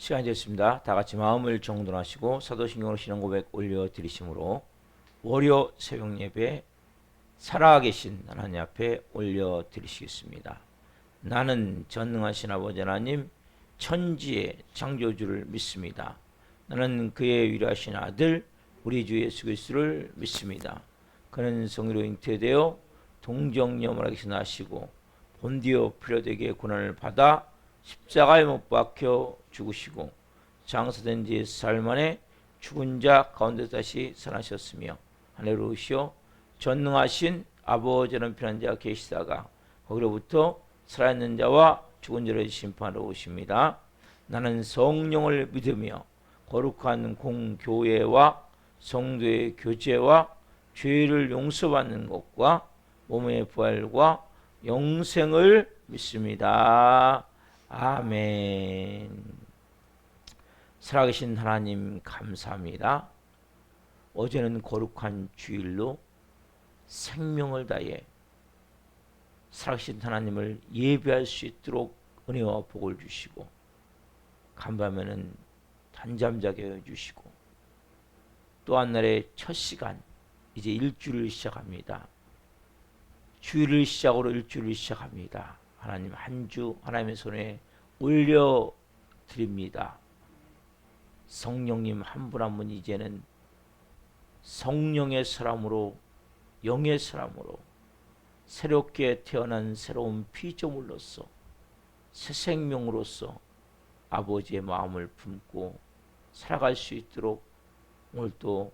시간이 됐습니다. 다 같이 마음을 정돈하시고 사도신경으로 신앙 고백 올려드리심으로 월요 새벽 예배 살아계신 하나님 앞에 올려드리시겠습니다. 나는 전능하신 아버지 하나님 천지의 창조주를 믿습니다. 나는 그의 위대하신 아들 우리 주 예수 그리스도를 믿습니다. 그는 성리로 잉태되어 동정녀마에게서 나시고 본디오 필라도에게 고난을 받아 십자가에 못 박혀 죽으시고 장사된 지 4일 만에 죽은 자 가운데 다시 살아나셨으며 할렐루야. 전능하신 아버지는 편한 자가 계시다가 거기로부터 살아있는 자와 죽은 자를 심판하러 오십니다. 나는 성령을 믿으며 거룩한 공교회와 성도의 교제와 죄를 용서받는 것과 몸의 부활과 영생을 믿습니다. 아멘. 살아계신 하나님 감사합니다. 어제는 거룩한 주일로 생명을 다해 살아계신 하나님을 예배할 수 있도록 은혜와 복을 주시고 간밤에는 단잠 자게 해주시고 또 한 날의 첫 시간 이제 일주일을 시작합니다. 주일을 일주일을 시작합니다. 하나님 한 주 하나님의 손에 올려드립니다. 성령님 한 분 한 분 이제는 성령의 사람으로 영의 사람으로 새롭게 태어난 새로운 피조물로서 새 생명으로서 아버지의 마음을 품고 살아갈 수 있도록 오늘도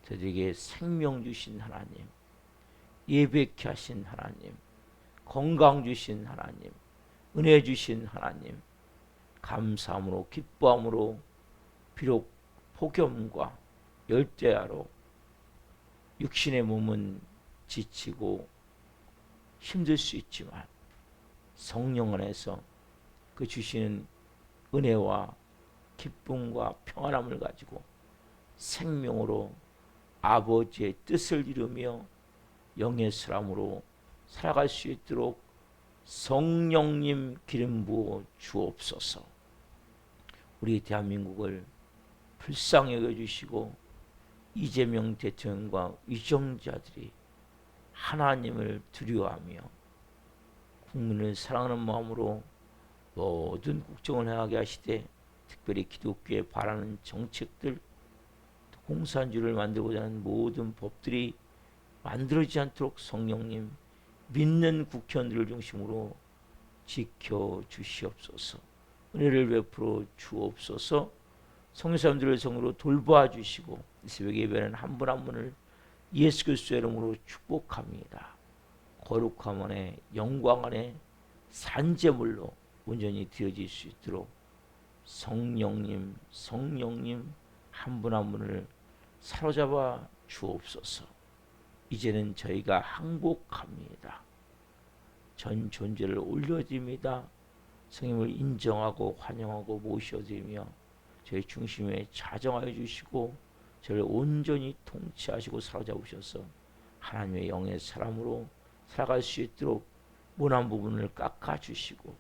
저에게 생명 주신 하나님, 예배케 하신 하나님, 건강 주신 하나님, 은혜 주신 하나님, 감사함으로 기뻐함으로 비록 폭염과 열대야로 육신의 몸은 지치고 힘들 수 있지만 성령 안에서 그 주시는 은혜와 기쁨과 평안함을 가지고 생명으로 아버지의 뜻을 이루며 영의 사람으로 살아갈 수 있도록 성령님 기름 부어 주옵소서. 우리 대한민국을 불쌍히 여겨주시고 이재명 대통령과 위정자들이 하나님을 두려워하며 국민을 사랑하는 마음으로 모든 국정을 행하게 하시되 특별히 기독교에 바라는 정책들 공산주의를 만들고자 하는 모든 법들이 만들어지지 않도록 성령님 믿는 국회의원들을 중심으로 지켜주시옵소서. 은혜를 베풀어 주옵소서. 성교사님들을 성으로 돌보아 주시고 이 새벽 예배는 한 분 한 분을 예수 그리스도의 이름으로 축복합니다. 거룩함 안에 영광 안에 산재물로 온전히 되어질 수 있도록 성령님 한 분 한 분을 사로잡아 주옵소서. 이제는 저희가 항복합니다. 전 존재를 올려드립니다. 성령을 인정하고 환영하고 모셔드리며 저희 중심에 자정하여 주시고 저를 온전히 통치하시고 사로잡으셔서 하나님의 영의 사람으로 살아갈 수 있도록 모난 부분을 깎아주시고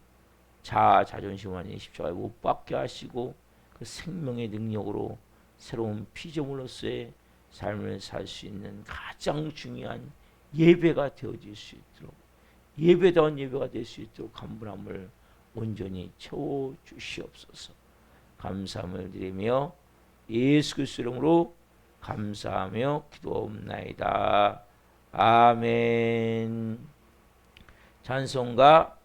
자존심 아닌 십자가에 못 박게 하시고 그 생명의 능력으로 새로운 피조물로서의 삶을 살 수 있는 가장 중요한 예배가 되어질 수 있도록 예배다운 예배가 될 수 있도록 한 분 한 분을 온전히 채워주시옵소서. 감사함을 드리며 예수 그리스도 이름으로 감사하며 기도옵나이다. 아멘. 찬송가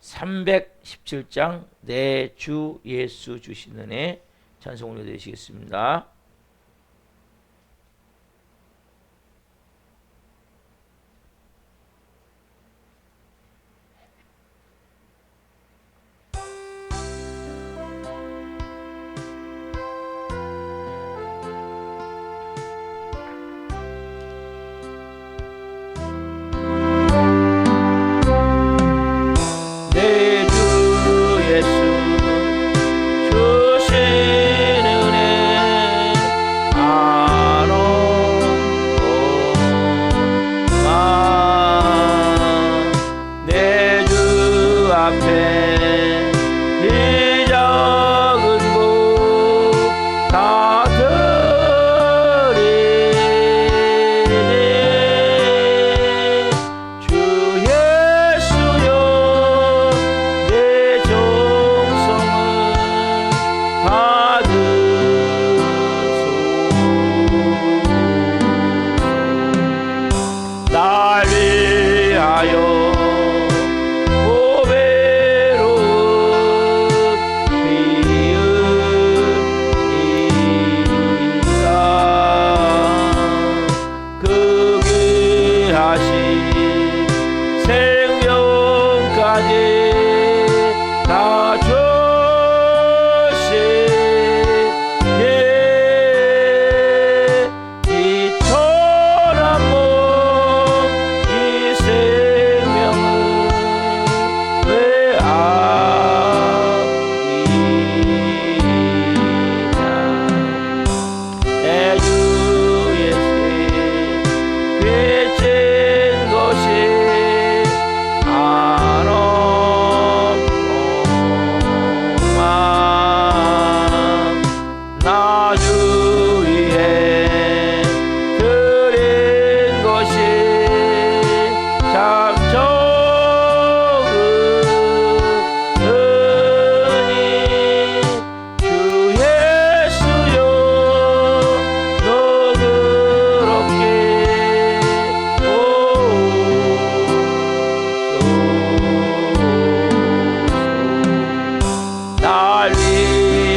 317장 내 주 예수 주신 은혜 찬송 올려드리시겠습니다. 내 주 예수 주신 은혜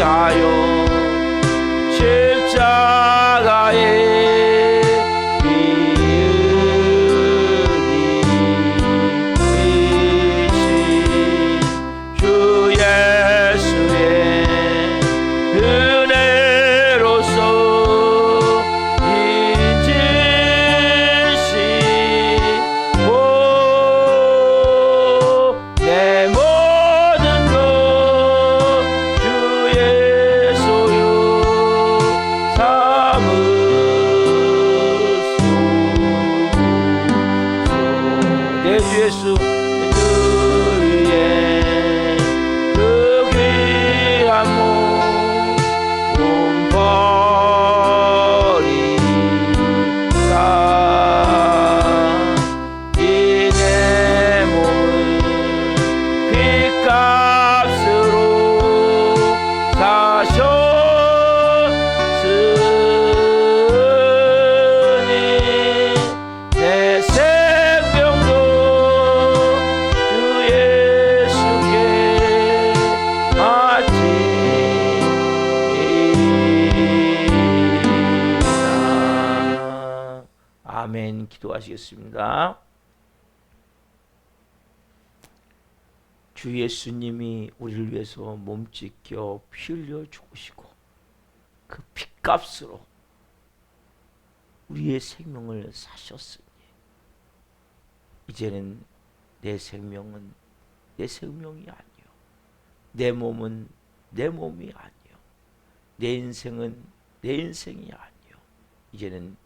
위하여 십자가에 이으신 주 예수의 은혜로서 인치시고 내 모든 것 주의 소유 삼으소서. 내 주 예수 그 위에 그 귀한 몸 버리사 이 내 몸을 핏값으로 사셨으니 내 생명도 주 예수께 바치리이다. 아멘. 기도하시겠습니다. 주 예수님이 우리를 위해서 몸 찢겨 피 흘려 죽으시고 그 핏값으로 우리의 생명을 사셨으니 이제는 내 생명은 내 생명이 아니요, 내 몸은 내 몸이 아니요, 내 인생은 내 인생이 아니요, 이제는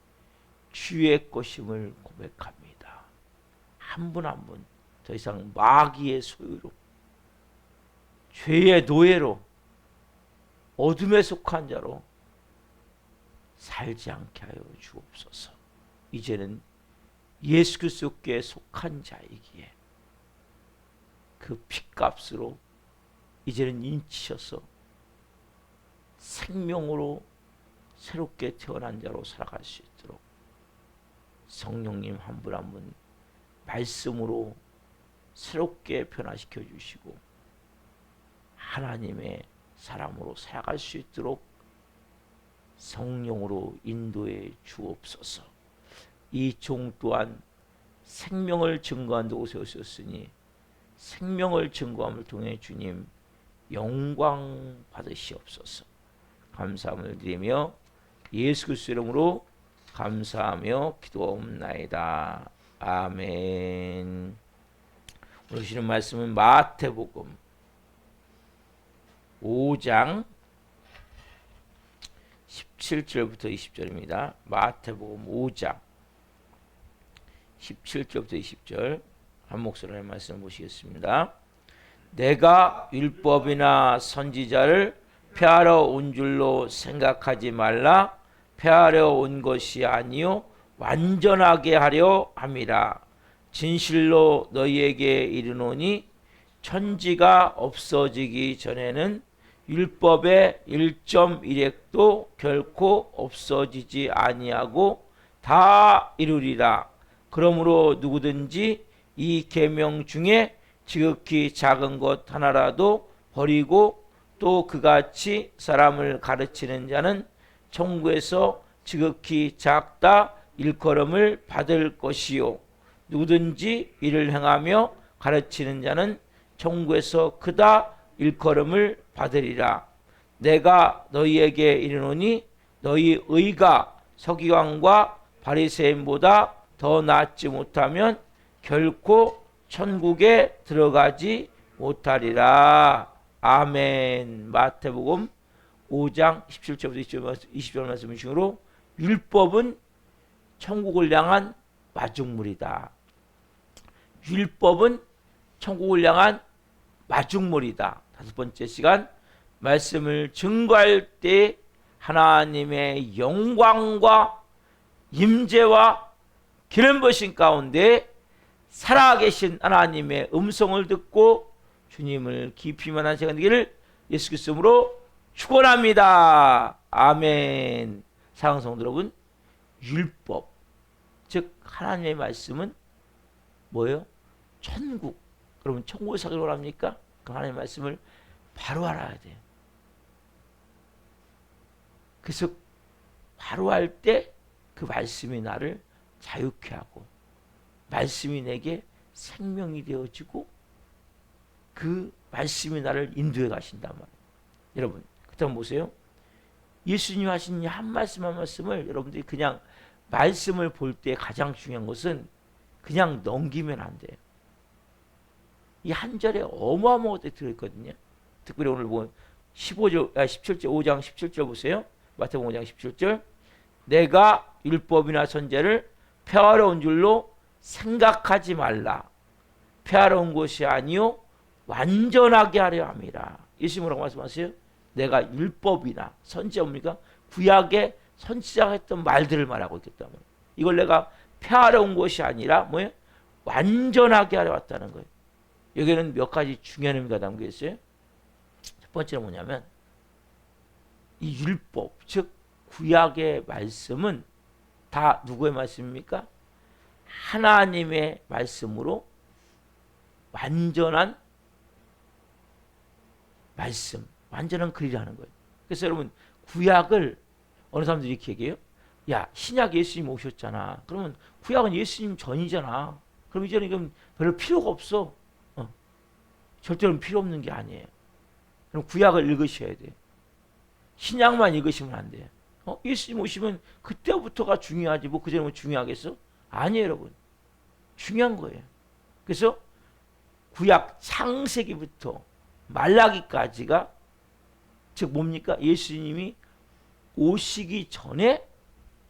주의 것임을 고백합니다. 한 분 한 분 더 이상 마귀의 소유로, 죄의 노예로, 어둠에 속한 자로 살지 않게 하여 주옵소서. 이제는 예수 그리스도께 속한 자이기에 그 핏값으로 이제는 인치셔서 생명으로 새롭게 태어난 자로 살아갈 수 있도록 성령님 한 분 한 분 말씀으로 새롭게 변화시켜 주시고 하나님의 사람으로 살아갈 수 있도록 성령으로 인도해 주옵소서. 이 종 또한 생명을 증거한 곳에 오셨으니 생명을 증거함을 통해 주님 영광 받으시옵소서. 감사함을 드리며 예수 그리스도 이름으로 감사하며 기도하옵나이다. 아멘. 오늘 주시는 말씀은 마태복음 5장 17절부터 20절입니다. 마태복음 5장 17절부터 20절 한 목소리로 말씀 보시겠습니다. 내가 율법이나 선지자를 폐하러 온 줄로 생각하지 말라. 폐하려 온 것이 아니요 완전하게 하려 함이라. 진실로 너희에게 이르노니 천지가 없어지기 전에는 율법의 1.1획도 결코 없어지지 아니하고 다 이루리라. 그러므로 누구든지 이 계명 중에 지극히 작은 것 하나라도 버리고 또 그같이 사람을 가르치는 자는 천국에서 지극히 작다 일컬음을 받을 것이요 누구든지 이를 행하며 가르치는 자는 천국에서 크다 일컬음을 받으리라. 내가 너희에게 이르노니 너희 의가 서기관과 바리새인보다 더 낫지 못하면 결코 천국에 들어가지 못하리라. 아멘. 마태복음 5장 17절부터 20절 말씀 중으로 율법은 천국을 향한 마중물이다. 율법은 천국을 향한 마중물이다. 다섯 번째 시간 말씀을 증거할 때 하나님의 영광과 임재와 기름 부으심 가운데 살아계신 하나님의 음성을 듣고 주님을 깊이 만난 시간 되기를 예수 그리스도 이름으로 축원합니다. 아멘. 사랑하는 성도 여러분, 율법 즉 하나님의 말씀은 뭐예요? 천국. 여러분 천국에 살기로 합니까? 그 하나님의 말씀을 바로 알아야 돼요. 그래서 바로 할 때 그 말씀이 나를 자유케 하고 말씀이 내게 생명이 되어지고 그 말씀이 나를 인도해 가신단 말이에요. 여러분 그다음 보세요. 예수님 하신 이 한 말씀 한 말씀을 여러분들이 그냥 말씀을 볼 때 가장 중요한 것은 그냥 넘기면 안 돼요. 이 한 절에 어마어마하게 들어있거든요. 특별히 오늘 뭐 17절 5장 17절 보세요. 마태복음 5장 17절 내가 율법이나 선제를 폐하러온 줄로 생각하지 말라. 폐하러온 것이 아니요 완전하게 하려 함이라. 예수님 뭐라고 말씀하세요? 내가 율법이나 선지자 뭡니까? 구약의 선지자가 했던 말들을 말하고 있겠다. 이걸 내가 폐하러 온 것이 아니라 뭐예요? 완전하게 하려 왔다는 거예요. 여기에는 몇 가지 중요한 의미가 담겨 있어요. 첫 번째는 뭐냐면 이 율법, 즉 구약의 말씀은 다 누구의 말씀입니까? 하나님의 말씀으로 완전한 말씀, 완전한 글이라는 거예요. 그래서 여러분 구약을 어느 사람들이 이렇게 얘기해요. 야 신약 예수님 오셨잖아. 그러면 구약은 예수님 전이잖아. 그럼 이제는 이건 별로 필요가 없어. 절대로 필요 없는 게 아니에요. 그럼 구약을 읽으셔야 돼요. 신약만 읽으시면 안 돼요. 예수님 오시면 그때부터가 중요하지 뭐 그전에 뭐 중요하겠어? 아니에요 여러분. 중요한 거예요. 그래서 구약 창세기부터 말라기까지가 즉 뭡니까? 예수님이 오시기 전에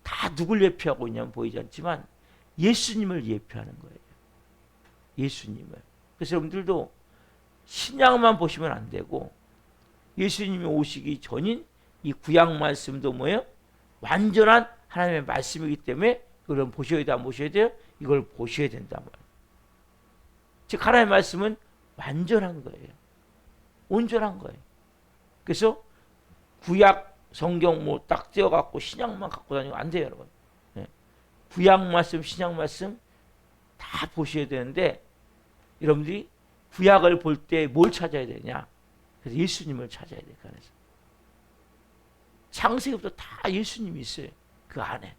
다 누굴 예표하고 있냐면 보이지 않지만 예수님을 예표하는 거예요. 예수님을. 그래서 여러분들도 신약만 보시면 안 되고 예수님이 오시기 전인 이 구약 말씀도 뭐예요? 완전한 하나님의 말씀이기 때문에 이걸 보셔야 돼요? 안 보셔야 돼요? 이걸 보셔야 된단 말이에요. 즉 하나님의 말씀은 완전한 거예요. 온전한 거예요. 그래서 구약 성경 뭐 딱 떼어갖고 신약만 갖고 다니면 안 돼요 여러분. 구약 말씀 신약 말씀 다 보셔야 되는데 여러분들이 구약을 볼 때 뭘 찾아야 되냐? 그래서 예수님을 찾아야 돼요. 그 안에서. 창세기부터 다 예수님이 있어요. 그 안에.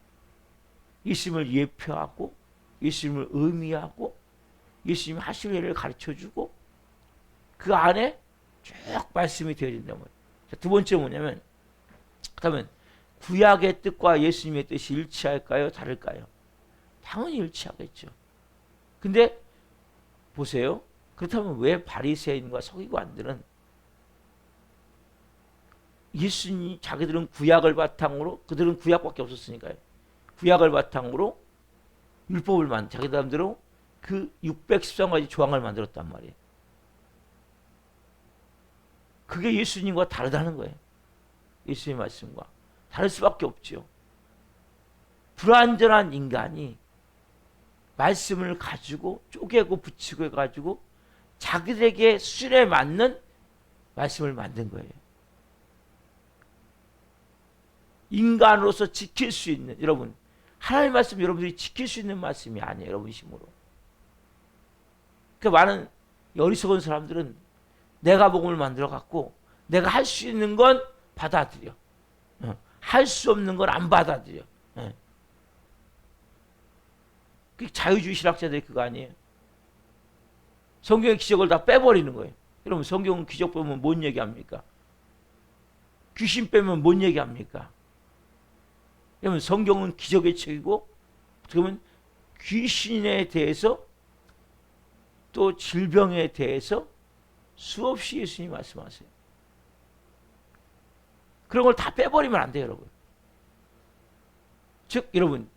예수님을 예표하고 예수님을 의미하고 예수님이 하실 일을 가르쳐주고 그 안에 쭉 말씀이 되어진다는 거예요. 두 번째 뭐냐면 그러면 구약의 뜻과 예수님의 뜻이 일치할까요? 다를까요? 당연히 일치하겠죠. 근데 보세요. 그렇다면 왜 바리새인과 서기관들은 예수님 자기들은 구약을 바탕으로 그들은 구약밖에 없었으니까요. 구약을 바탕으로 율법을 자기 사람대로 그 613가지 조항을 만들었단 말이에요. 그게 예수님과 다르다는 거예요. 예수님의 말씀과 다를 수밖에 없죠. 불완전한 인간이 말씀을 가지고 쪼개고 붙이고 해가지고 자기들에게 수준에 맞는 말씀을 만든 거예요. 인간으로서 지킬 수 있는 여러분 하나님의 말씀 여러분들이 지킬 수 있는 말씀이 아니에요. 여러분 힘으로. 그 많은 어리석은 사람들은 내가 복음을 만들어 갖고 내가 할 수 있는 건 받아들여. 할 수 없는 건 안 받아들여. 그 자유주의 신학자들이 그거 아니에요. 성경의 기적을 다 빼버리는 거예요. 여러분 성경은 기적 빼면 뭔 얘기합니까? 귀신 빼면 뭔 얘기합니까? 여러분 성경은 기적의 책이고 어떻게 보면 귀신에 대해서 또 질병에 대해서 수없이 예수님이 말씀하세요. 그런 걸 다 빼버리면 안 돼요 여러분. 즉 여러분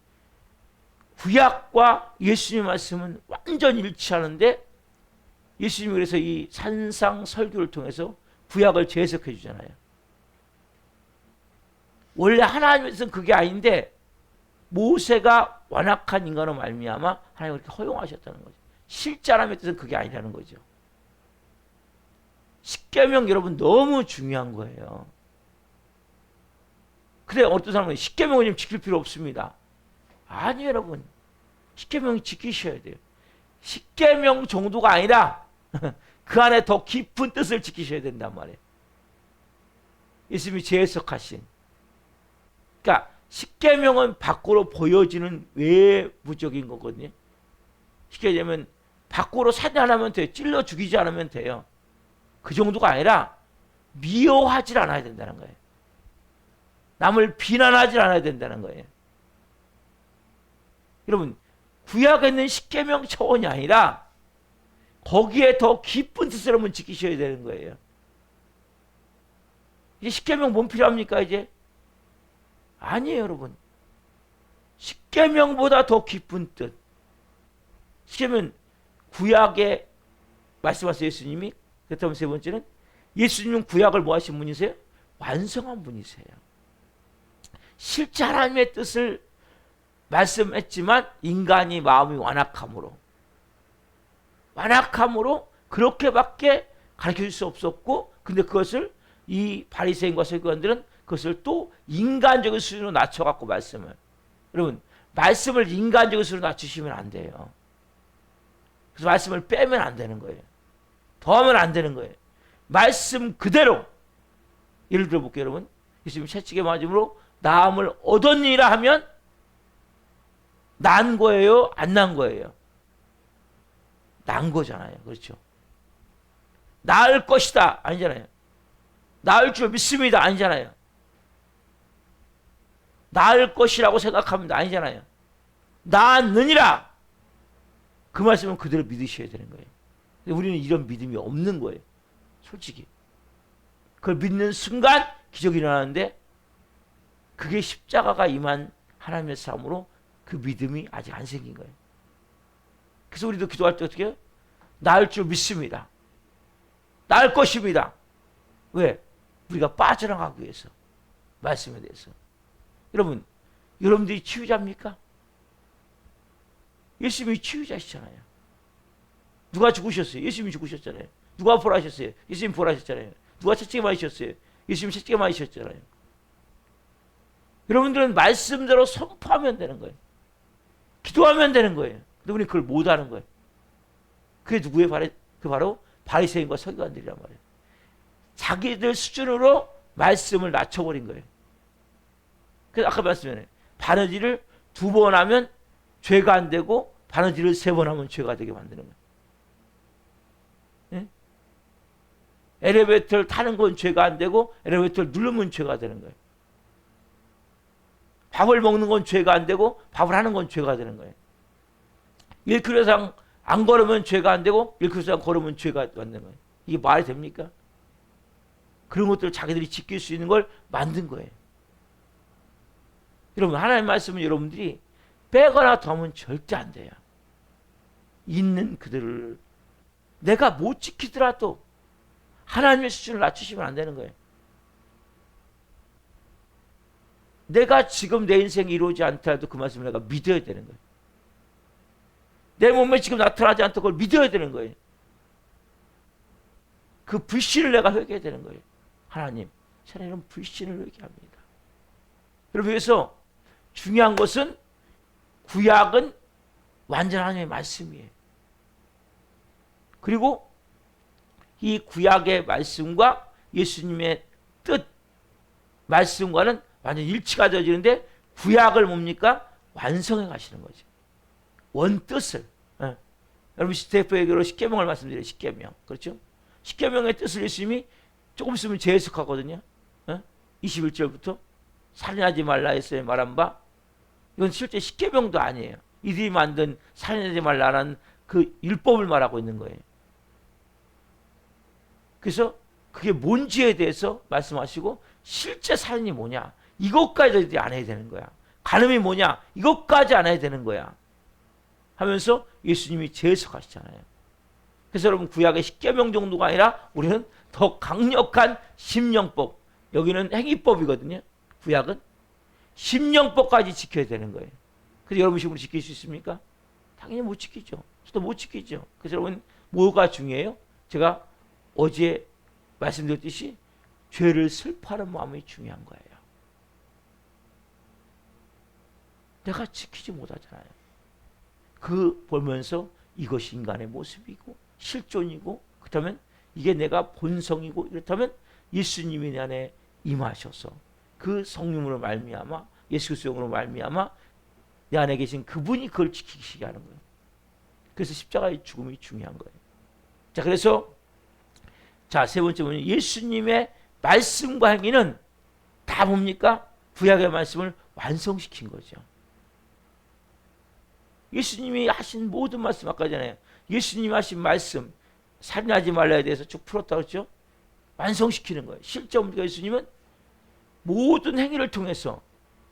구약과 예수님의 말씀은 완전히 일치하는데 예수님이 그래서 이 산상 설교를 통해서 구약을 재해석해 주잖아요. 원래 하나님의 뜻은 그게 아닌데 모세가 완악한 인간으로 말미암아 하나님이 그렇게 허용하셨다는 거죠. 실제 하나님의 뜻은 그게 아니라는 거죠. 십계명 여러분 너무 중요한 거예요. 그래 어떤 사람은 십계명을 좀 지킬 필요 없습니다. 아니요 여러분. 십계명 지키셔야 돼요. 십계명 정도가 아니라 그 안에 더 깊은 뜻을 지키셔야 된단 말이에요. 예수님이 재해석하신 그러니까 십계명은 밖으로 보여지는 외부적인 거거든요. 쉽게 얘기하면 밖으로 살인 안 하면 돼요. 찔러 죽이지 않으면 돼요. 그 정도가 아니라 미워하지 않아야 된다는 거예요. 남을 비난하지 않아야 된다는 거예요. 여러분, 구약에 있는 십계명 차원이 아니라 거기에 더 깊은 뜻을 한번 지키셔야 되는 거예요. 이제 십계명 뭔 필요합니까 이제? 아니에요, 여러분. 십계명보다 더 깊은 뜻. 십계명 구약에 말씀하신 예수님이, 그렇다면 세 번째는 예수님은 구약을 뭐 하신 분이세요? 완성한 분이세요. 실제 하나님의 뜻을 말씀했지만 인간이 마음이 완악함으로 그렇게밖에 가르쳐줄 수 없었고, 근데 그것을 이 바리새인과 서기관들은 그것을 또 인간적인 수준으로 낮춰갖고 말씀을, 여러분 말씀을 인간적인 수준으로 낮추시면 안 돼요. 그래서 말씀을 빼면 안 되는 거예요. 더하면 안 되는 거예요. 말씀 그대로. 예를 들어 볼게요, 여러분. 예수님 채찍에 맞음으로 나음을 얻었니라 하면 난 거예요? 안 난 거예요? 난 거잖아요. 그렇죠? 나을 것이다. 아니잖아요. 나을 줄 믿습니다. 아니잖아요. 나을 것이라고 생각합니다. 아니잖아요. 나았느니라. 그 말씀은 그대로 믿으셔야 되는 거예요. 근데 우리는 이런 믿음이 없는 거예요. 솔직히. 그걸 믿는 순간 기적이 일어나는데 그게 십자가가 임한 하나님의 삶으로 그 믿음이 아직 안 생긴 거예요. 그래서 우리도 기도할 때 어떻게 해요? 나을 줄 믿습니다. 나을 것입니다. 왜? 우리가 빠져나가기 위해서. 말씀에 대해서. 여러분, 여러분들이 치유자입니까? 예수님이 치유자시잖아요. 누가 죽으셨어요? 예수님이 죽으셨잖아요. 누가 부활하셨어요? 예수님이 부활하셨잖아요. 누가 채찍에 맞으셨어요? 예수님이 채찍에 맞으셨잖아요. 여러분들은 말씀대로 선포하면 되는 거예요. 기도하면 되는 거예요. 근데 우리는 그걸 못하는 거예요. 그게 누구의 그 바로 바리새인과 서기관들이란 말이에요. 자기들 수준으로 말씀을 낮춰버린 거예요. 그래서 아까 말씀드렸잖아요. 바느질을 2번 하면 죄가 안 되고 바느질을 3번 하면 죄가 되게 만드는 거예요. 예? 엘리베이터를 타는 건 죄가 안 되고 엘리베이터를 누르면 죄가 되는 거예요. 밥을 먹는 건 죄가 안 되고 밥을 하는 건 죄가 되는 거예요. 1km 이상 안 걸으면 죄가 안 되고 1km 이상 걸으면 죄가 되는 거예요. 이게 말이 됩니까? 그런 것들을 자기들이 지킬 수 있는 걸 만든 거예요. 여러분, 하나님의 말씀은 여러분들이 빼거나 더하면 절대 안 돼요. 있는 그들을 내가 못 지키더라도 하나님의 수준을 낮추시면 안 되는 거예요. 내가 지금 내 인생이 이루어지지 않더라도 그 말씀을 내가 믿어야 되는 거예요. 내 몸에 지금 나타나지 않던 걸 믿어야 되는 거예요. 그 불신을 내가 회개해야 되는 거예요. 하나님, 저는 불신을 회개합니다. 여러분, 그래서 중요한 것은 구약은 완전 하나님의 말씀이에요. 그리고 이 구약의 말씀과 예수님의 뜻, 말씀과는 완전 일치가 되어지는데 구약을 뭡니까? 완성해 가시는 거죠. 원뜻을. 예. 여러분, 스테프에게로 십계명을 말씀드려요. 십계명. 그렇죠? 십계명의 뜻을 예수님이 조금 있으면 재해석하거든요. 예? 21절부터 살인하지 말라 했어요. 말한 바. 이건 실제 십계명도 아니에요. 이들이 만든 살인하지 말라는 그 율법을 말하고 있는 거예요. 그래서 그게 뭔지에 대해서 말씀하시고 실제 살인이 뭐냐? 이것까지 안 해야 되는 거야. 간음이 뭐냐? 이것까지 안 해야 되는 거야. 하면서 예수님이 재해석하시잖아요. 그래서 여러분, 구약의 십계명 정도가 아니라 우리는 더 강력한 심령법, 여기는 행위법이거든요. 구약은 심령법까지 지켜야 되는 거예요. 그래서 여러분 식으로 지킬 수 있습니까? 당연히 못 지키죠. 저도 못 지키죠. 그래서 여러분, 뭐가 중요해요? 제가 어제 말씀드렸듯이 죄를 슬퍼하는 마음이 중요한 거예요. 내가 지키지 못하잖아요. 그 보면서 이것이 인간의 모습이고 실존이고, 그렇다면 이게 내가 본성이고, 이렇다면 예수님이 내 안에 임하셔서 그 성령으로 말미암아 예수 그리스도의 영으로 말미암아 내 안에 계신 그분이 그걸 지키시게 하는 거예요. 그래서 십자가의 죽음이 중요한 거예요. 자, 그래서 자, 세 번째 보면 예수님의 말씀과 행위는 다 뭡니까? 구약의 말씀을 완성시킨 거죠. 예수님이 하신 모든 말씀, 아까 전에 예수님이 하신 말씀, 살인하지 말라에 대해서 쭉 풀었다 그랬죠? 완성시키는 거예요. 실제 뭡니까? 예수님은 모든 행위를 통해서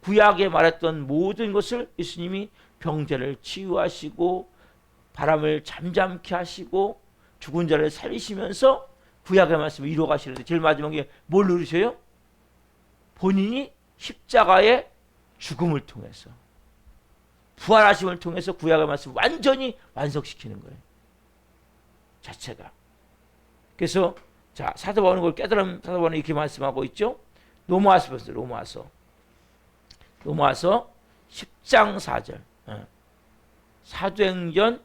구약에 말했던 모든 것을 예수님이 병자를 치유하시고 바람을 잠잠케 하시고 죽은 자를 살리시면서 구약의 말씀을 이루어 가시는데 제일 마지막에 뭘 누르셔요? 본인이 십자가의 죽음을 통해서 부활하심을 통해서 구약의 말씀을 완전히 완성시키는 거예요. 자체가. 그래서 자, 사도 바울은 그걸 깨달은 사도 바울은 이렇게 말씀하고 있죠. 로마서 보세요. 로마서 10장 4절. 사도행전,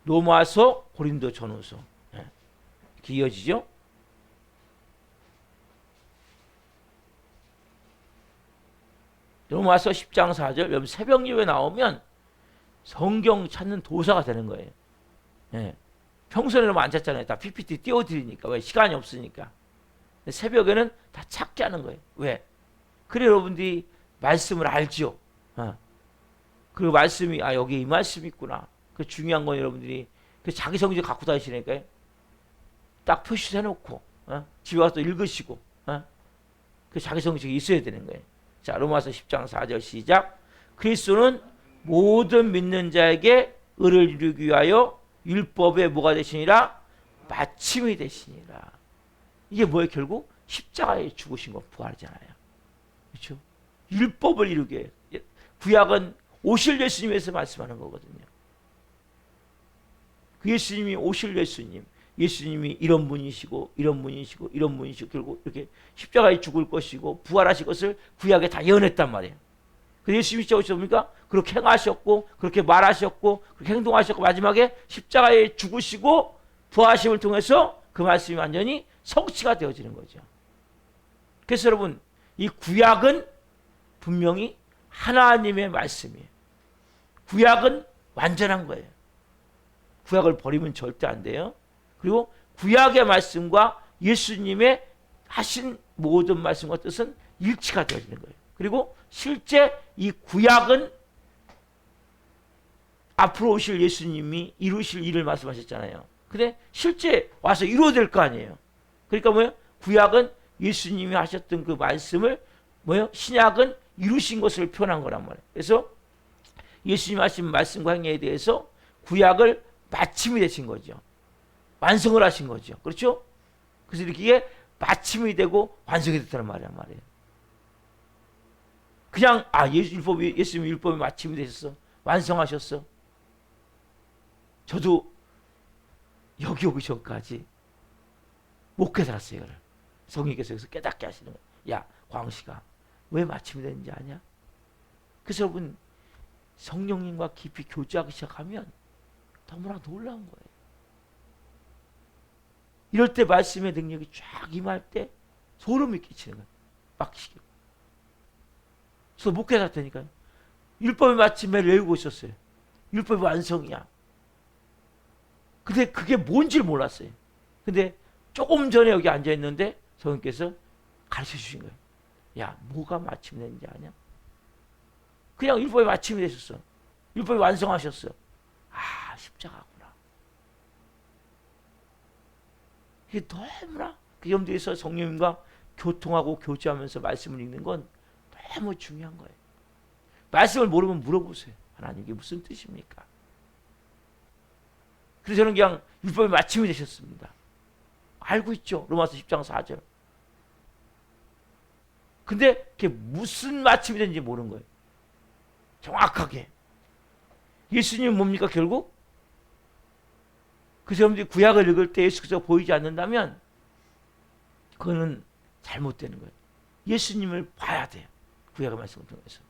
로마서, 고린도 전후서. 이렇게 이어지죠. 로마서 10장 4절. 여러분 새벽 예배 나오면 성경 찾는 도사가 되는 거예요. 평소에는 안 찾잖아요. 다 PPT 띄워드리니까. 왜? 시간이 없으니까. 새벽에는 다 찾게 하는 거예요. 왜? 그래 여러분들이 말씀을 알죠. 그리고 말씀이 여기 이 말씀이 있구나. 그 중요한 건 여러분들이 그 자기 성경 갖고 다니시니까요. 딱 표시해놓고 집에 와서 읽으시고 그 자기 성경이 있어야 되는 거예요. 자, 로마서 10장 4절 시작. 그리스도는 모든 믿는 자에게 의를 이루기 위하여 율법의 뭐가 되시니라? 마침이 되시니라. 이게 뭐예요? 결국 십자가에 죽으신 거 부활이잖아요. 그렇죠? 율법을 이루게 해요. 구약은 오실 예수님에서 말씀하는 거거든요. 그 예수님이 오실 예수님, 예수님이 이런 분이시고 이런 분이시고 이런 분이시고 결국 이렇게 십자가에 죽을 것이고 부활하실 것을 구약에 다 예언했단 말이에요. 그 예수님이 진짜 오셨습니까? 그렇게 행하셨고 그렇게 말하셨고 그렇게 행동하셨고 마지막에 십자가에 죽으시고 부활하심을 통해서 그 말씀이 완전히 성취가 되어지는 거죠. 그래서 여러분 이 구약은 분명히 하나님의 말씀이에요. 구약은 완전한 거예요. 구약을 버리면 절대 안 돼요. 그리고 구약의 말씀과 예수님의 하신 모든 말씀과 뜻은 일치가 되어지는 거예요. 그리고 실제 이 구약은 앞으로 오실 예수님이 이루실 일을 말씀하셨잖아요. 근데 실제 와서 이루어야 될 거 아니에요. 그러니까 뭐예요? 구약은 예수님이 하셨던 그 말씀을 뭐예요? 신약은 이루신 것을 표현한 거란 말이에요. 그래서 예수님 하신 말씀과 행위에 대해서 구약을 마침이 되신 거죠. 완성을 하신 거죠. 그렇죠? 그래서 이렇게 마침이 되고 완성이 됐다는 말이에요. 그냥 예수님 율법이 마침이 되셨어. 완성하셨어. 저도 여기 오기 전까지 못 깨달았어요. 이거를. 성령께서 여기서 깨닫게 하시는 거예요. 야, 광식아, 왜 마침이 되는지 아냐? 그래서 여러분 성령님과 깊이 교제하기 시작하면 너무나 놀라운 거예요. 이럴 때 말씀의 능력이 쫙 임할 때 소름이 끼치는 거예요. 빡시게. 그래서 못 깨닫다니까요. 율법의 마침을 외우고 있었어요. 율법의 완성이야. 근데 그게 뭔지를 몰랐어요. 근데 조금 전에 여기 앉아있는데 성령께서 가르쳐 주신 거예요. 야, 뭐가 마침이 되는지 아냐? 그냥 율법의 마침이 되셨어. 율법이 완성하셨어. 십자가구나. 이게 너무나 그 염두에서 성령님과 교통하고 교제하면서 말씀을 읽는 건 너무 중요한 거예요. 말씀을 모르면 물어보세요. 하나님 이게 무슨 뜻입니까? 그래서 저는 그냥 율법의 마침이 되셨습니다. 알고 있죠. 로마서 10장 4절. 근데 그게 무슨 마침이 되는지 모르는 거예요. 정확하게. 예수님은 뭡니까 결국? 그 사람들이 구약을 읽을 때 예수께서 보이지 않는다면 그거는 잘못되는 거예요. 예수님을 봐야 돼요. 구약의 말씀을 통해서.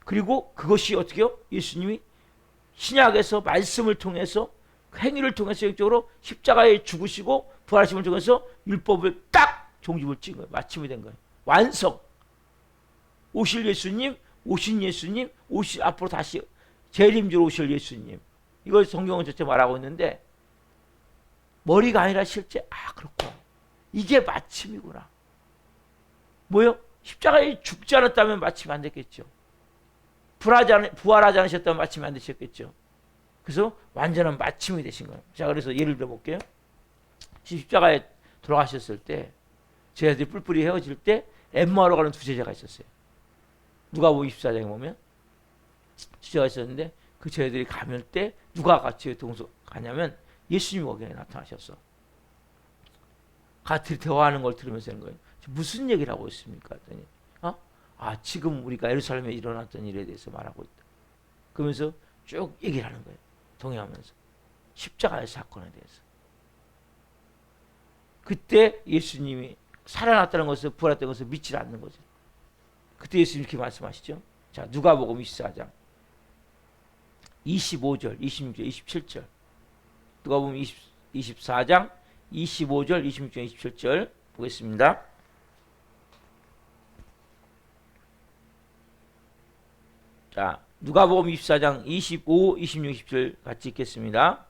그리고 그것이 어떻게요? 예수님이 신약에서 말씀을 통해서 행위를 통해서 영적으로 십자가에 죽으시고 부활하심을 통해서 율법을 딱 종집을 찍은 거예요. 마침이 된 거예요. 완성. 오실 예수님, 오신 예수님, 앞으로 다시 재림주로 오실 예수님. 이걸 성경은 전체 말하고 있는데 머리가 아니라 실제 그렇고 이게 마침이구나. 뭐요? 십자가에 죽지 않았다면 마침 안 됐겠죠. 부활하지 않으셨다면 마침이 안 되셨겠죠. 그래서 완전한 마침이 되신 거예요. 자, 그래서 예를 들어 볼게요. 십자가에 돌아가셨을 때 제자들이 뿔뿔이 헤어질 때 엠마오로 가는 두 제자가 있었어요. 누가복음 24장에 보면 제자가 있었는데 그 제자들이 가면 때 누가 같이 동서 가냐면 예수님이 거기에 나타나셨어. 같이 대화하는 걸 들으면서 하는 거예요. 무슨 얘기를 하고 있습니까? 했더니 지금 우리가 예루살렘에 일어났던 일에 대해서 말하고 있다. 그러면서 쭉 얘기를 하는 거예요. 동의하면서 십자가의 사건에 대해서. 그때 예수님이 살아났다는 것을, 부활했다는 것을 믿지 않는 거죠. 그때 예수님이 이렇게 말씀하시죠. 자, 누가복음 24장 25절, 26절, 27절. 누가복음 24장 25절, 26절, 27절 보겠습니다. 자, 누가복음 24장 25, 26, 27 같이 읽겠습니다.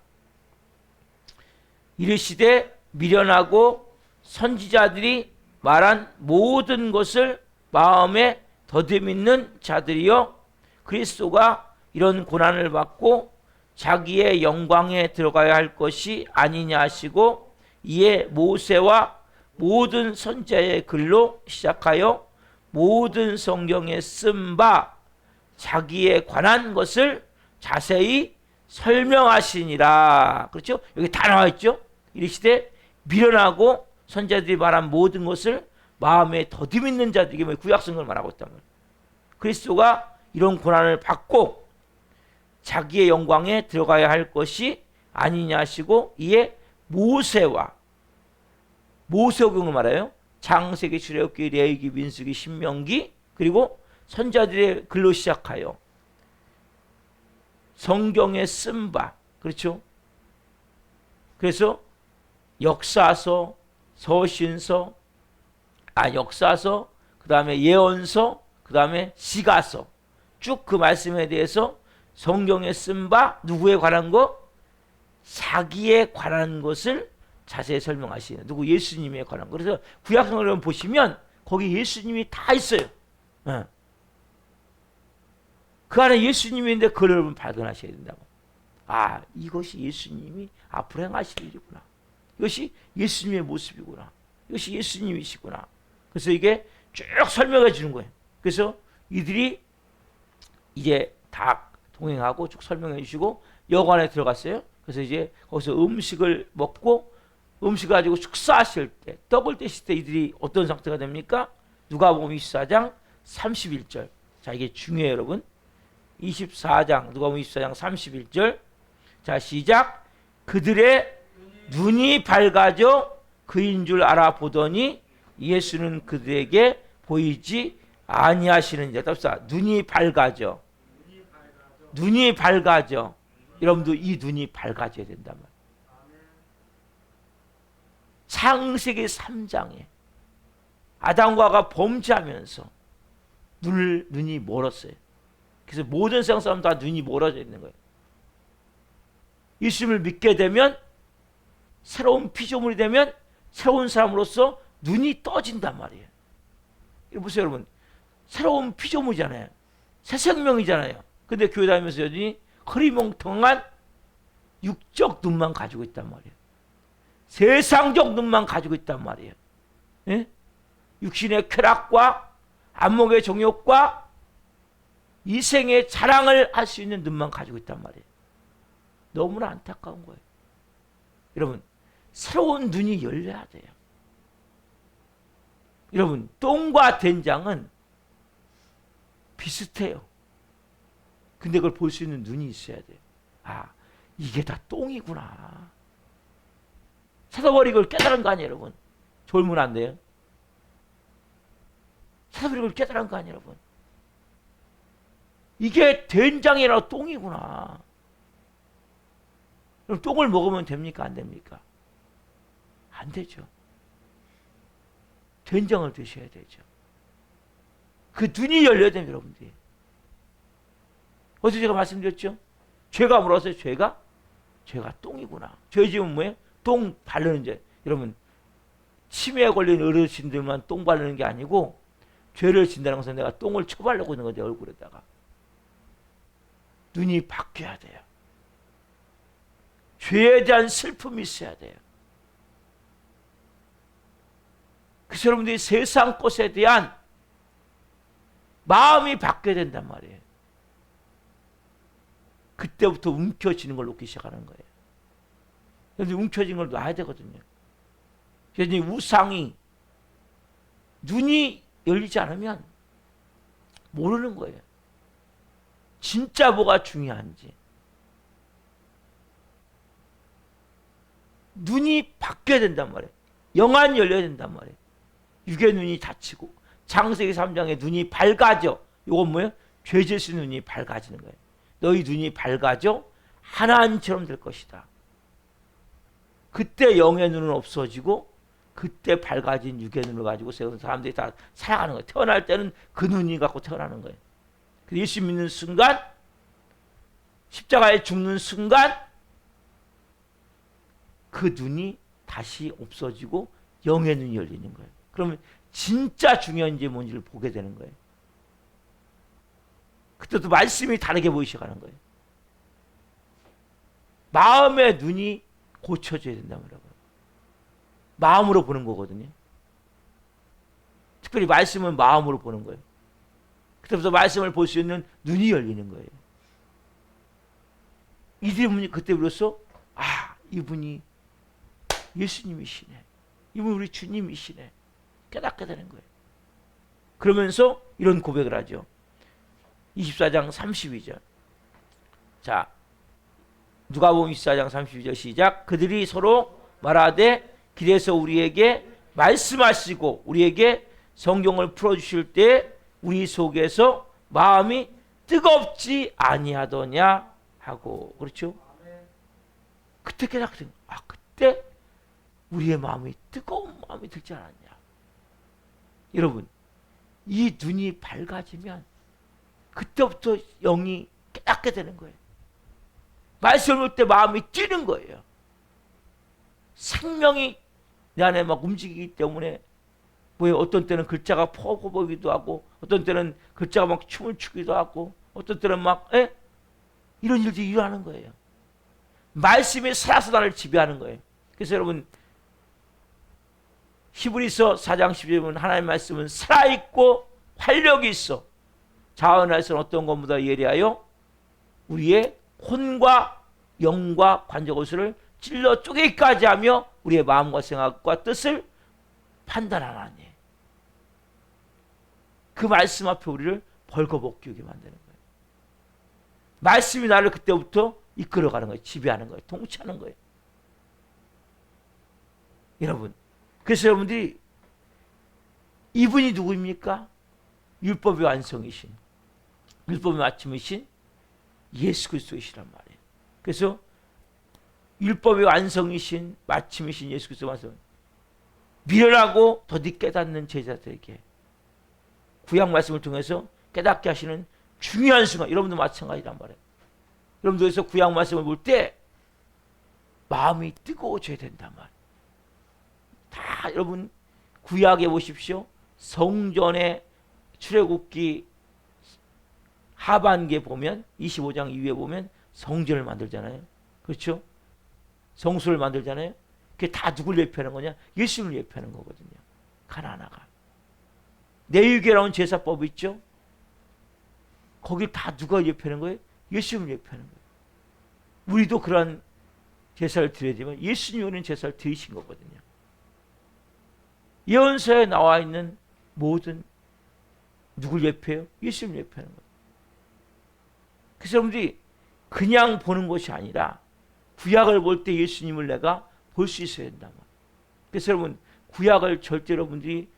이르시되 미련하고 선지자들이 말한 모든 것을 마음에 더듬이는 자들이여, 그리스도가 이런 고난을 받고 자기의 영광에 들어가야 할 것이 아니냐 하시고, 이에 모세와 모든 선지자의 글로 시작하여 모든 성경에 쓴 바 자기에 관한 것을 자세히 설명하시니라. 그렇죠? 여기 다 나와 있죠? 이르시되 미련하고 선지자들이 말한 모든 것을 마음에 더듬이는 자들에게 구약성경을 말하고 있단 말이에요. 그리스도가 이런 고난을 받고 자기의 영광에 들어가야 할 것이 아니냐 하시고, 이에 모세오경을 말해요. 창세기, 출애굽기, 레위기, 민수기, 신명기, 그리고 선지자들의 글로 시작하여 성경에 쓴 바, 그렇죠? 그래서 역사서, 서신서, 역사서, 그 다음에 예언서, 그 다음에 시가서, 쭉 그 말씀에 대해서 성경에 쓴 바 누구에 관한 것? 자기에 관한 것을 자세히 설명하시는, 누구? 예수님에 관한 것. 그래서 구약성경을 보시면 거기 예수님이 다 있어요. 그 안에 예수님이 있는데 그걸 여러분 발견하셔야 된다고. 이것이 예수님이 앞으로 행하실 일이구나. 이것이 예수님의 모습이구나. 이것이 예수님이시구나. 그래서 이게 쭉 설명해 주는 거예요. 그래서 이들이 이제 다 동행하고 쭉 설명해 주시고 여관에 들어갔어요. 그래서 이제 거기서 음식을 먹고, 음식 가지고 축사하실 때, 떡을 떼실 때 이들이 어떤 상태가 됩니까? 누가복음 24장 31절. 자, 이게 중요해요, 여러분. 24장, 누가복음 24장 31절. 자, 시작. 그들의 눈이 밝아져 그인 줄 알아보더니 예수는 그들에게 보이지 아니하시는지. 답사. 눈이 밝아져. 눈이 밝아져. 여러분도 이 눈이 밝아져야 된단 말이에요. 창세기 3장에 아담과 하와가 범죄하면서 눈이 멀었어요. 그래서 모든 세상 사람 다 눈이 멀어져 있는 거예요. 예수님을 믿게 되면, 새로운 피조물이 되면 새로운 사람으로서 눈이 떠진단 말이에요. 이거 보세요, 여러분. 새로운 피조물이잖아요. 새 생명이잖아요. 근데 교회 다니면서 여전히 흐리멍텅한 육적 눈만 가지고 있단 말이에요. 세상적 눈만 가지고 있단 말이에요. 예? 육신의 쾌락과 안목의 정욕과 이생의 자랑을 할 수 있는 눈만 가지고 있단 말이에요. 너무나 안타까운 거예요. 여러분, 새로운 눈이 열려야 돼요. 여러분, 똥과 된장은 비슷해요. 근데 그걸 볼 수 있는 눈이 있어야 돼요. 이게 다 똥이구나. 찾아버리고 깨달은 거 아니에요, 여러분. 졸면 안 돼요. 찾아버리고 깨달은 거 아니에요, 여러분. 이게 된장이라 똥이구나. 그럼 똥을 먹으면 됩니까? 안 됩니까? 안 되죠. 된장을 드셔야 되죠. 그 눈이 열려야 됩니다, 여러분들이. 어제 제가 말씀드렸죠? 죄가 뭐라고 했어요? 죄가 똥이구나. 죄 지으면 뭐예요? 똥 바르는 죄. 여러분, 치매에 걸린 어르신들만 똥 바르는 게 아니고 죄를 진다는 것은 내가 똥을 쳐바르고 있는 거죠, 얼굴에다가. 눈이 바뀌어야 돼요. 죄에 대한 슬픔이 있어야 돼요. 그래서 여러분들이 세상 것에 대한 마음이 바뀌어야 된단 말이에요. 그때부터 움켜쥐는 걸 놓기 시작하는 거예요. 그런데 움켜진 걸 놔야 되거든요. 그래서 우상이 눈이 열리지 않으면 모르는 거예요. 진짜 뭐가 중요한지. 눈이 바뀌어야 된단 말이에요. 영안이 열려야 된단 말이에요. 육의 눈이 닫히고 창세기 3장에 눈이 밝아져. 이건 뭐예요? 죄 짓은 눈이 밝아지는 거예요. 너희 눈이 밝아져 하나님처럼 될 것이다. 그때 영의 눈은 없어지고 그때 밝아진 육의 눈을 가지고 세운 사람들이 다 살아가는 거예요. 태어날 때는 그 눈이 갖고 태어나는 거예요. 예수 믿는 순간, 십자가에 죽는 순간 그 눈이 다시 없어지고 영의 눈이 열리는 거예요. 그러면 진짜 중요한지 뭔지를 보게 되는 거예요. 그때도 말씀이 다르게 보이기 시작하는 거예요. 마음의 눈이 고쳐져야 된다고 그러고요. 마음으로 보는 거거든요. 특별히 말씀은 마음으로 보는 거예요. 그때부터 말씀을 볼 수 있는 눈이 열리는 거예요. 이분이 그때 비로소 이분이 예수님이시네. 이분 우리 주님이시네. 깨닫게 되는 거예요. 그러면서 이런 고백을 하죠. 24장 32절. 자, 누가복음 24장 32절 시작. 그들이 서로 말하되 길에서 우리에게 말씀하시고 우리에게 성경을 풀어주실 때 우리 속에서 마음이 뜨겁지 아니하더냐 하고. 그렇죠? 그때 깨닫게 된 거예요. 그때 우리의 마음이 뜨거운 마음이 들지 않았냐. 여러분, 이 눈이 밝아지면 그때부터 영이 깨닫게 되는 거예요. 말씀을 볼 때 마음이 뛰는 거예요. 생명이 내 안에 막 움직이기 때문에 어떤 때는 글자가 퍼고 보기도 하고 어떤 때는 글자가 막 춤을 추기도 하고 어떤 때는 막 이런 일들이 일어나는 거예요. 말씀이 살아서 나를 지배하는 거예요. 그래서 여러분 히브리서 4장 10절에 보면 하나님의 말씀은 살아있고 활력이 있어 자언할수는 어떤 것보다 예리하여 우리의 혼과 영과 관절고수를 찔러 쪼개기까지 하며 우리의 마음과 생각과 뜻을 판단하나니. 그 말씀 앞에 우리를 벌거벗기게 만드는 거예요. 말씀이 나를 그때부터 이끌어가는 거예요. 지배하는 거예요. 통치하는 거예요. 여러분, 그래서 여러분들이 이분이 누구입니까? 율법의 완성이신, 율법의 마침이신 예수 그리스도이시란 말이에요. 그래서 율법의 완성이신 마침이신 예수 그리스도 완성, 미련하고 더디 깨닫는 제자들에게 구약 말씀을 통해서 깨닫게 하시는 중요한 순간, 여러분도 마찬가지란 말이에요. 여러분들에서 구약 말씀을 볼 때 마음이 뜨거워져야 된단 말이에요. 다 여러분 구약에 보십시오. 성전의 출애굽기 하반기에 보면 25장 이후에 보면 성전을 만들잖아요. 그렇죠? 성소를 만들잖아요. 그게 다 누굴 예표하는 거냐? 예수님을 예표하는 거거든요. 하나하나가. 내유계라는 제사법이 있죠. 거기 다 누가 예표하는 거예요? 예수님을 예표하는 거예요. 우리도 그러한 제사를 드려야 되면 예수님이 오는 제사를 드리신 거거든요. 예언서에 나와 있는 모든 누굴 예표해요? 예수님을 예표하는 거예요. 그래서 여러분들이 그냥 보는 것이 아니라 구약을 볼 때 예수님을 내가 볼 수 있어야 된다. 그래서 여러분 구약을 절대 여러분들이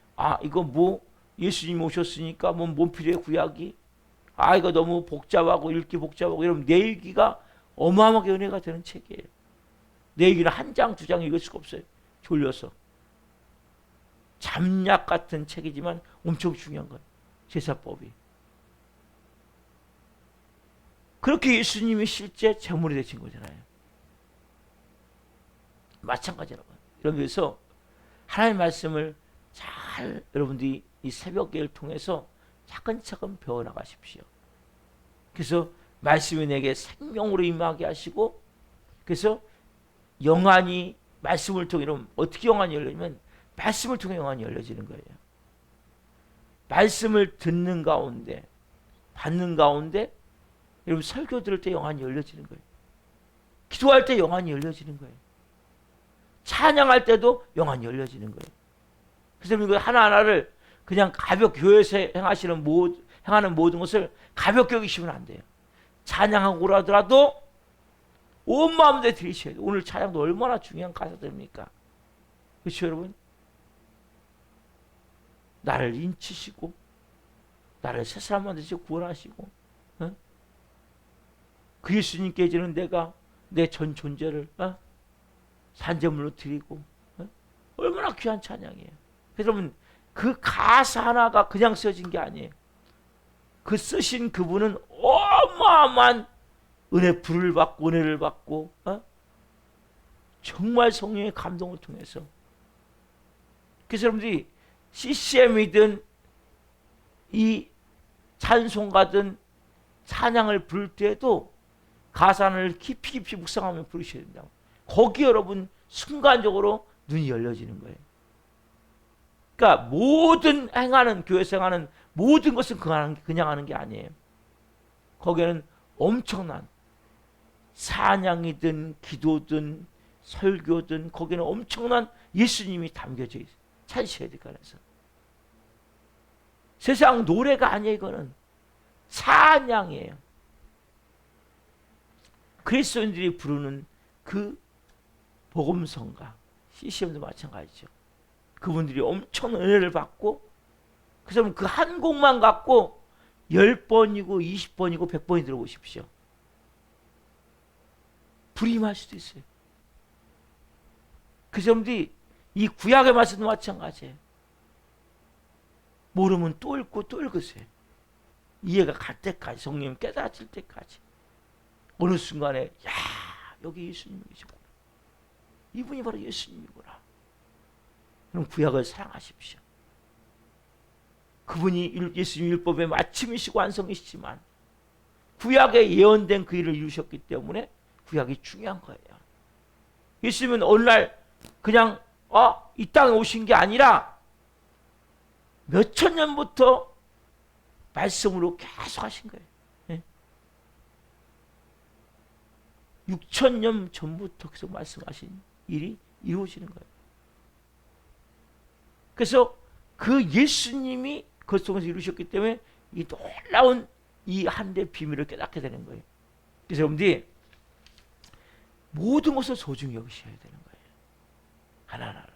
이거 뭐 예수님 오셨으니까 뭐 필요해 구약이? 이거 너무 복잡하고 읽기 복잡하고. 여러분 내일기가 어마어마하게 은혜가 되는 책이에요. 내일기는 한 장, 두 장 읽을 수가 없어요. 졸려서. 잠약 같은 책이지만 엄청 중요한 거예요. 제사법이. 그렇게 예수님이 실제 제물이 되신 거잖아요. 마찬가지라고. 그래서 하나님의 말씀을 잘 여러분들이 이 새벽기를 통해서 차근차근 배워나가십시오. 그래서 말씀이 내게 생명으로 임하게 하시고, 그래서 영안이 말씀을 통해, 여러분 어떻게 영안이 열리냐면 말씀을 통해 영안이 열려지는 거예요. 말씀을 듣는 가운데, 받는 가운데, 여러분 설교 들을 때 영안이 열려지는 거예요. 기도할 때 영안이 열려지는 거예요. 찬양할 때도 영안이 열려지는 거예요. 그래서 이거 하나하나를 그냥 가볍게, 교회에서 행하는 모든 것을 가볍게 여기시면 안 돼요. 찬양하고 하더라도 온 마음으로 드리셔야 돼요. 오늘 찬양도 얼마나 중요한 가사들입니까? 그렇죠, 여러분? 나를 인치시고 나를 새 사람 만드시고 구원하시고, 그 예수님께 이제는 내가 내 전 존재를 산제물로 드리고, 얼마나 귀한 찬양이에요. 그래서 여러분, 그 가사 하나가 그냥 써진 게 아니에요. 그 쓰신 그분은 어마어마한 불을 받고 은혜를 받고, 정말 성령의 감동을 통해서. 그래서 여러분들이 CCM이든 이 찬송가든 찬양을 부를 때에도 가사를 깊이 묵상하며 부르셔야 된다고. 거기 여러분 순간적으로 눈이 열려지는 거예요. 그러니까 모든 교회에서 행하는 모든 것은 그냥 하는 게 아니에요. 거기에는 엄청난 찬양이든 기도든 설교든 거기는 엄청난 예수님이 담겨져 있어요. 찾으셔야 될 거라서. 세상 노래가 아니에요. 이거는 찬양이에요. 그리스도인들이 부르는 그 복음성가, CCM도 마찬가지죠. 그분들이 엄청난 은혜를 받고, 그래서 그 한 곡만 갖고 10번이고 20번이고 100번이 들어보십시오. 불임할 수도 있어요. 그래서 여러분들이 이 구약의 말씀도 마찬가지예요. 모르면 또 읽고 또 읽으세요. 이해가 갈 때까지, 성령 깨닫을 때까지. 어느 순간에 여기 예수님이시구나. 이분이 바로 예수님이구나. 그럼 구약을 사랑하십시오. 그분이 예수님 율법의 마침이시고 완성이시지만 구약에 예언된 그 일을 이루셨기 때문에 구약이 중요한 거예요. 예수님은 어느 날 그냥 이 땅에 오신 게 아니라 몇천 년부터 말씀으로 계속 하신 거예요. 6,000년 전부터 계속 말씀하신 일이 이루어지는 거예요. 그래서 그 예수님이 그 속에서 이루셨기 때문에 이 놀라운 이 한대 비밀을 깨닫게 되는 거예요. 그래서 여러분들이 모든 것을 소중히 여기셔야 되는 거예요. 하나하나를.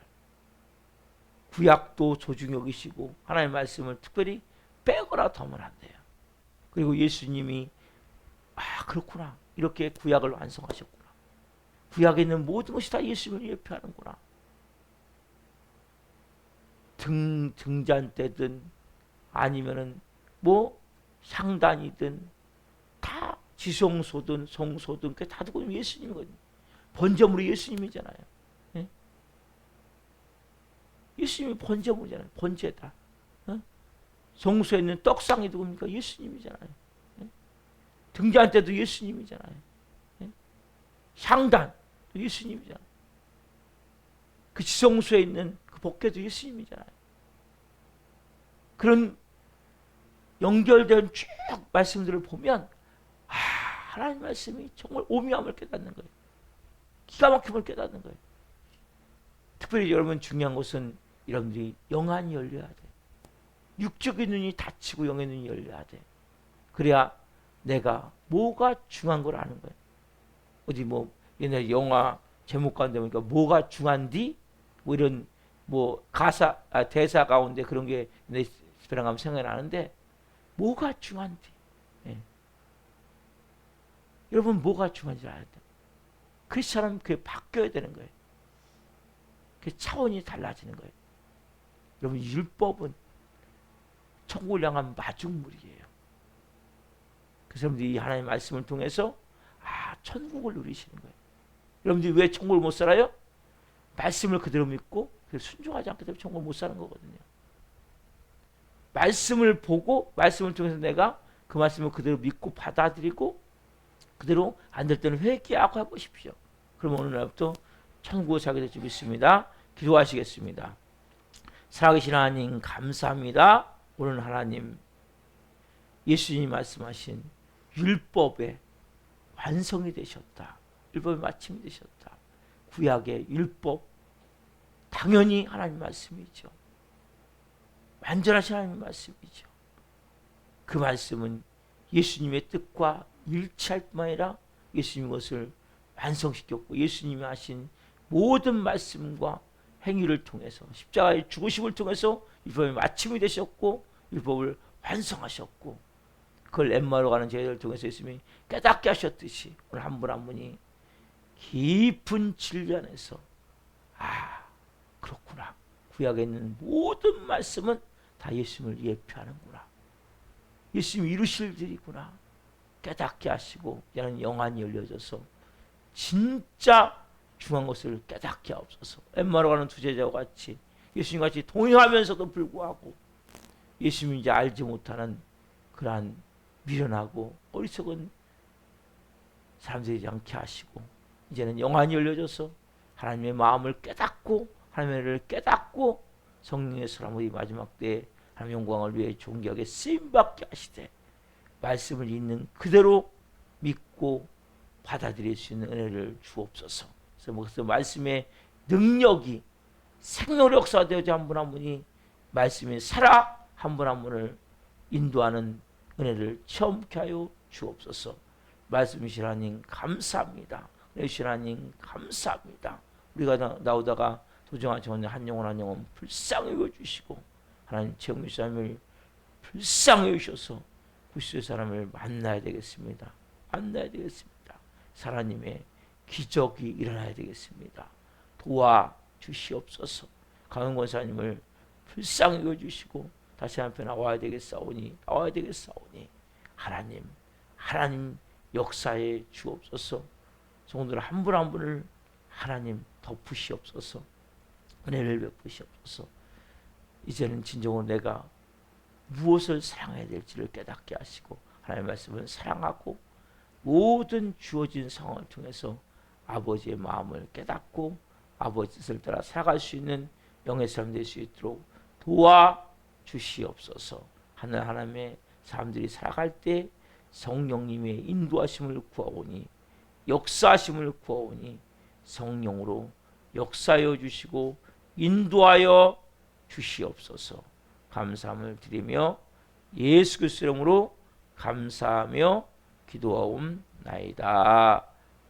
구약도 소중히 여기시고 하나님의 말씀을 특별히 빼거나 더면 안 돼요. 그리고 예수님이 그렇구나. 이렇게 구약을 완성하셨구나. 구약에 있는 모든 것이 다 예수님을 예표하는구나. 등잔대든 아니면은 향단이든 다 지성소든 성소든 그게 다 두고 예수님이거든요. 번제물이 예수님이잖아요. 예? 예수님이 번제물이잖아요. 번제다. 성소에 있는 떡상이 누굽니까? 예수님이잖아요. 예? 등잔대도 예수님이잖아요. 예? 향단 예수님이잖아요. 그 지성소에 있는 그 법궤도 예수님이잖아요. 그런 연결된 쭉 말씀들을 보면 하나님 말씀이 정말 오묘함을 깨닫는 거예요. 기가 막힘을 깨닫는 거예요. 특별히 여러분 중요한 것은 여러분들이 영안이 열려야 돼. 육적인 눈이 닫히고 영의 눈이 열려야 돼. 그래야 내가 뭐가 중요한 걸 아는 거예요. 어디 옛날 영화 제목 가운데 보니까 뭐가 중요한디? 이런 가사 대사 가운데 그런 게 내 스페랑 가면 생각이 나는데 뭐가 중요한디? 예. 여러분 뭐가 중요한지 알아야 돼. 크리스찬은 그게 바뀌어야 되는 거예요. 그 차원이 달라지는 거예요. 여러분 율법은 천국을 향한 마중물이에요. 그래서 여러분들이 하나님의 말씀을 통해서 천국을 누리시는 거예요. 여러분들이 왜 천국을 못 살아요? 말씀을 그대로 믿고 순종하지 않기 때문에 천국을 못 사는 거거든요. 말씀을 보고 말씀을 통해서 내가 그 말씀을 그대로 믿고 받아들이고 그대로 안 될 때는 회개하고 해보십시오. 그러면 오늘 날부터 천국을 살게 될 줄 믿습니다. 기도하시겠습니다. 살아계신 하나님 감사합니다. 오늘 하나님 예수님이 말씀하신 율법의 완성이 되셨다. 율법의 마침이 되셨다. 구약의 율법 당연히 하나님 말씀이죠. 완전하신 하나님 말씀이죠. 그 말씀은 예수님의 뜻과 일치할 뿐만 아니라 예수님이 것을 완성시켰고 예수님이 하신 모든 말씀과 행위를 통해서 십자가의 죽으심을 통해서 율법의 마침이 되셨고 율법을 완성하셨고 그걸 엠마오로 가는 저희들을 통해서 예수님이 깨닫게 하셨듯이 오늘 한 분 한 분이 깊은 진리 안에서 그렇구나. 구약에 있는 모든 말씀은 다 예수님을 예표하는구나. 예수님이 이루실 일이구나. 깨닫게 하시고 이제는 영안이 열려져서 진짜 중요한 것을 깨닫게 하옵소서. 엠마오로 가는 두 제자와 같이 예수님같이 동행하면서도 불구하고 예수님이 이제 알지 못하는 그러한 미련하고 어리석은 사람들이지 않게 하시고 이제는 영안이 열려져서 하나님의 마음을 깨닫고 하나님의 은혜를 깨닫고 성령의 사람의 마지막 때에 하나님의 영광을 위해 존귀하게 쓰임받게 하시되 말씀을 있는 그대로 믿고 받아들일 수 있는 은혜를 주옵소서. 그래서 말씀의 능력이 생명의 역사가 되어져 한 분 한 분이 말씀이 살아 한 분 한 분을 인도하는 은혜를 체험케 하여 주옵소서. 말씀이신 하나님 감사합니다. 은혜이신 하나님 감사합니다. 우리가 나오다가 도정한 정원 한 영혼 한 영혼 불쌍히 여겨주시고 하나님 체험의 삶을 불쌍히 여주셔서 그리스도의 사람을 만나야 되겠습니다. 만나야 되겠습니다. 하나님의 기적이 일어나야 되겠습니다. 도와주시옵소서. 강은 권사님을 불쌍히 여주시고 다시 한편 나와야 되겠사오니 하나님 역사에 주옵소서. 성도들 한 분 한 분을 하나님 덮으시옵소서. 은혜를 베푸시옵소서. 이제는 진정으로 내가 무엇을 사랑해야 될지를 깨닫게 하시고 하나님의 말씀을 사랑하고 모든 주어진 상황을 통해서 아버지의 마음을 깨닫고 아버지 뜻을 따라 살아갈 수 있는 영의 사람 될 수 있도록 도와주시옵소서. 하나님의 사람들이 살아갈 때 성령님의 인도하심을 구하오니 역사하심을 구하오니 성령으로 역사하여 주시고 인도하여 주시옵소서. 감사함을 드리며 예수 그리스도의 이름으로 감사하며 기도하옵나이다.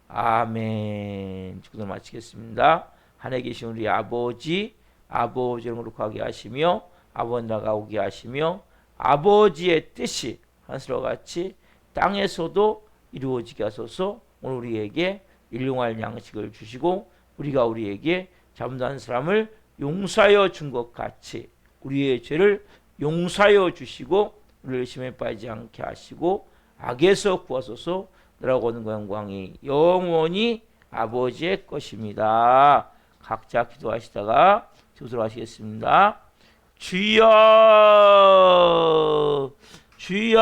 아멘. 기도 마치겠습니다. 하늘에 계신 우리 아버지 이름으로 가게 하시며 아버지 나라가 오게 하시며 아버지의 뜻이 하늘과 같이 땅에서도 이루어지게 하소서. 오늘 우리에게 일용할 양식을 주시고 우리가 우리에게 잘못한 사람을 용서하여 준 것 같이 우리의 죄를 용서하여 주시고 우리를 심에 빠지지 않게 하시고 악에서 구하소서. 너라고 오는 영광이 영원히 아버지의 것입니다. 각자 기도하시다가 기도로 하시겠습니다. 주여 주여